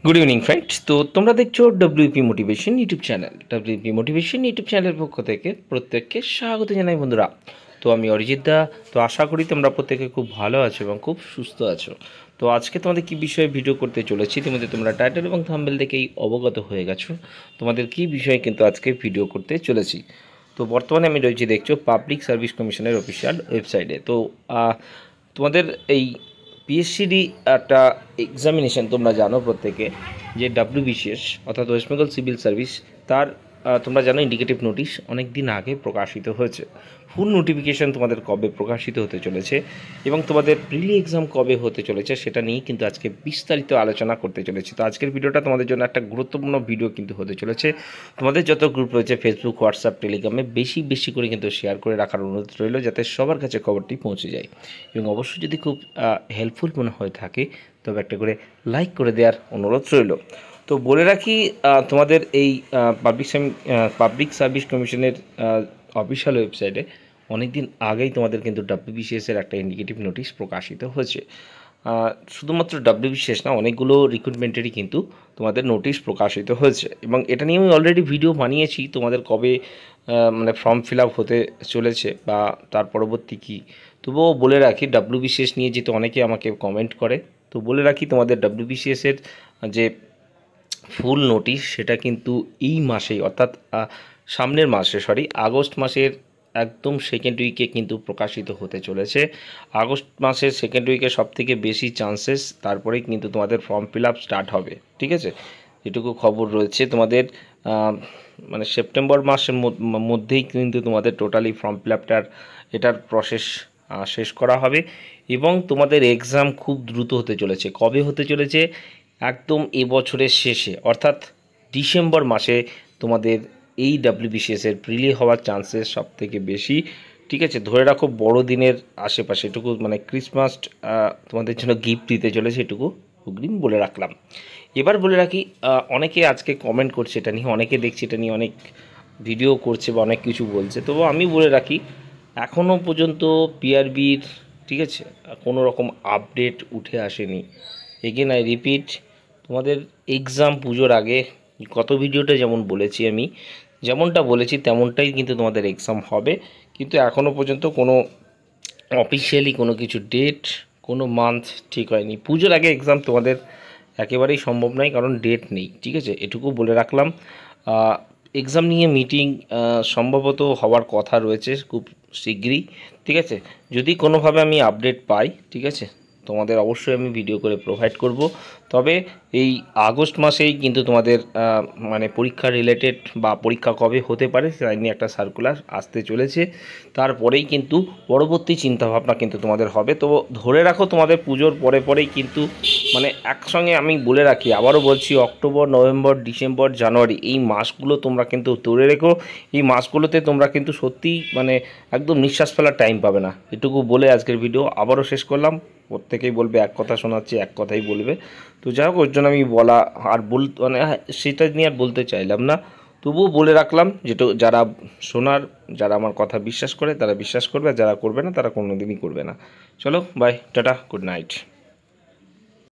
Good evening friends. তো তোমরা দেখছো WP motivation YouTube channel. WP motivation YouTube চ্যানেলের পক্ষ থেকে প্রত্যেককে স্বাগত জানাই বন্ধুরা। তো আমি অরিজিৎ দা। তো আশা করি তোমরা প্রত্যেকে খুব ভালো আছো এবং খুব সুস্থ আছো। তো আজকে তোমাদের কী বিষয়ে ভিডিও করতে চলেছি তোমাদের তোমরা টাইটেল এবং থাম্বনেল দেখেই অবগত হয়ে গেছো তোমাদের কী বিষয়ে কিন্তু আজকে ভিডিও করতে চলেছি। তো বর্তমানে আমি রয়েছি দেখছো পাবলিক সার্ভিস কমিশনের অফিসিয়াল ওয়েবসাইটে। তো তোমাদের এই পিএসসিডি একটা এক্সামিনেশান তোমরা জানো প্রত্যেকে, যে ডাব্লিউবিসিএস অর্থাৎ ওয়েস্ট বেঙ্গল সিভিল সার্ভিস, তার তোমরা জানো ইন্ডিকেটিভ নোটিশ অনেক দিন আগে প্রকাশিত হয়েছে। ফুল নোটিফিকেশান তোমাদের কবে প্রকাশিত হতে চলেছে এবং তোমাদের প্রিলি এক্সাম কবে হতে চলেছে সেটা নিয়েই কিন্তু আজকে বিস্তারিত আলোচনা করতে চলেছি। তো আজকের ভিডিওটা তোমাদের জন্য একটা গুরুত্বপূর্ণ ভিডিও কিন্তু হতে চলেছে। তোমাদের যত গ্রুপ রয়েছে ফেসবুক, হোয়াটসঅ্যাপ, টেলিগ্রামে বেশি বেশি করে কিন্তু শেয়ার করে রাখার অনুরোধ রইল, যাতে সবার কাছে খবরটি পৌঁছে যায়। এবং অবশ্যই যদি খুব হেল্পফুল মনে হয়ে থাকে তবে একটা করে লাইক করে দেওয়ার অনুরোধ রইল। তো বলে রাখি, তোমাদের এই পাবলিক সার্ভিস কমিশনের অফিসিয়াল ওয়েবসাইটে অনেক দিন আগেই তোমাদের কিন্তু ডাব্লিউবিসিএসের একটা ইন্ডিকেটিভ নোটিশ প্রকাশিত হয়েছে। শুধুমাত্র ডাব্লিউবিসিএস না, অনেকগুলো রিক্রুটমেন্টেরই কিন্তু তোমাদের নোটিশ প্রকাশিত হয়েছে এবং এটা নিয়ে আমি অলরেডি ভিডিও বানিয়েছি। তোমাদের কবে মানে ফর্ম ফিল আপ হতে চলেছে বা তার পরবর্তী কী, তবুও বলে রাখি ডাব্লিউবিসিএস নিয়ে যেহেতু অনেকে আমাকে কমেন্ট করে, তো বলে রাখি তোমাদের ডাব্লিউবিসিএসের যে ফুল নোটিশ সেটা কিন্তু এই মাসেই অর্থাৎ সামনের মাসে আগস্ট মাসের একদম সেকেন্ড উইকে কিন্তু প্রকাশিত হতে চলেছে। আগস্ট মাসের সেকেন্ড উইকে সবথেকে বেশি চান্সেস, তারপরেই কিন্তু তোমাদের ফর্ম ফিল আপ স্টার্ট হবে। ঠিক আছে, যেটুকু খবর রয়েছে তোমাদের মানে সেপ্টেম্বর মাসের মধ্যেই কিন্তু তোমাদের টোটালি ফর্ম ফিল আপটার এটার প্রসেস শেষ করা হবে এবং তোমাদের এক্সাম খুব দ্রুত হতে চলেছে। কবে হতে চলেছে? একদম এবছরের শেষে অর্থাৎ ডিসেম্বর মাসে তোমাদের এই ডাব্লিউবিসিএসের প্রিলি হওয়ার চান্সেস সবথেকে বেশি। ঠিক আছে, ধরে রাখো বড়দিনের আশেপাশে, এটুকু মানে ক্রিসমাস তোমাদের জন্য গিফট দিতে চলেছে, এটুকু অগ্রিম বলে রাখলাম। এবার বলে রাখি, অনেকে আজকে কমেন্ট করছে এটা নিয়ে, অনেকে দেখছি এটা নিয়ে অনেক ভিডিও করছে বা অনেক কিছু বলছে। তবু আমি বলে রাখি এখনও পর্যন্ত পিআরবির ঠিক আছে কোনো রকম আপডেট উঠে আসেনি। এগেন আই রিপিট, তোমাদের এক্সাম পুজোর আগে গত ভিডিওটা যেমন বলেছি, আমি যেমনটা বলেছি তেমনটাই কিন্তু তোমাদের এক্সাম হবে, কিন্তু এখনও পর্যন্ত কোনো অফিসিয়ালি কোনো কিছু ডেট, কোনো মান্থ ঠিক হয়নি। পুজোর আগে এক্সাম তোমাদের একেবারেই সম্ভব নয়, কারণ ডেট নেই। ঠিক আছে, এটুকু বলে রাখলাম। এক্সাম নিয়ে মিটিং সম্ভবত হওয়ার কথা রয়েছে খুব শীঘ্রই। ঠিক আছে, যদি কোনোভাবে আমি আপডেট পাই, ঠিক আছে, তোমাদের অবশ্যই আমি ভিডিও করে প্রোভাইড করব। তবে এই আগস্ট মাসেই কিন্তু তোমাদের মানে পরীক্ষা রিলেটেড বা পরীক্ষা কবে হতে পারে সেটা নিয়ে একটা সার্কুলার আসতে চলেছে। তারপরেই কিন্তু পরবর্তী চিন্তাভাবনা কিন্তু তোমাদের হবে। তো ধরে রাখো তোমাদের পুজোর পরেই কিন্তু মানে একসঙ্গে আমি বলে রাখি, আবারও বলছি, অক্টোবর, নভেম্বর, ডিসেম্বর, জানুয়ারি এই মাসগুলো তোমরা কিন্তু ধরে রেখো। এই মাসগুলোতে তোমরা কিন্তু সত্যিই মানে একদম নিঃশ্বাস ফেলার টাইম পাবে না। এটুকু বলে আজকের ভিডিও আবারও শেষ করলাম। প্রত্যেকেই বলবে এক কথা শোনাচ্ছি, এক কথাই বলবে। তো যাই হোক, ওর জন্য আমি বলা আর মানে সেটা নিয়ে আর বলতে চাইলাম না, তবুও বলে রাখলাম। যেটা যারা শোনার, যারা আমার কথা বিশ্বাস করে তারা বিশ্বাস করবে, আর যারা করবে না তারা কোনোদিনই করবে না। চলো বাই, টাটা, গুড নাইট।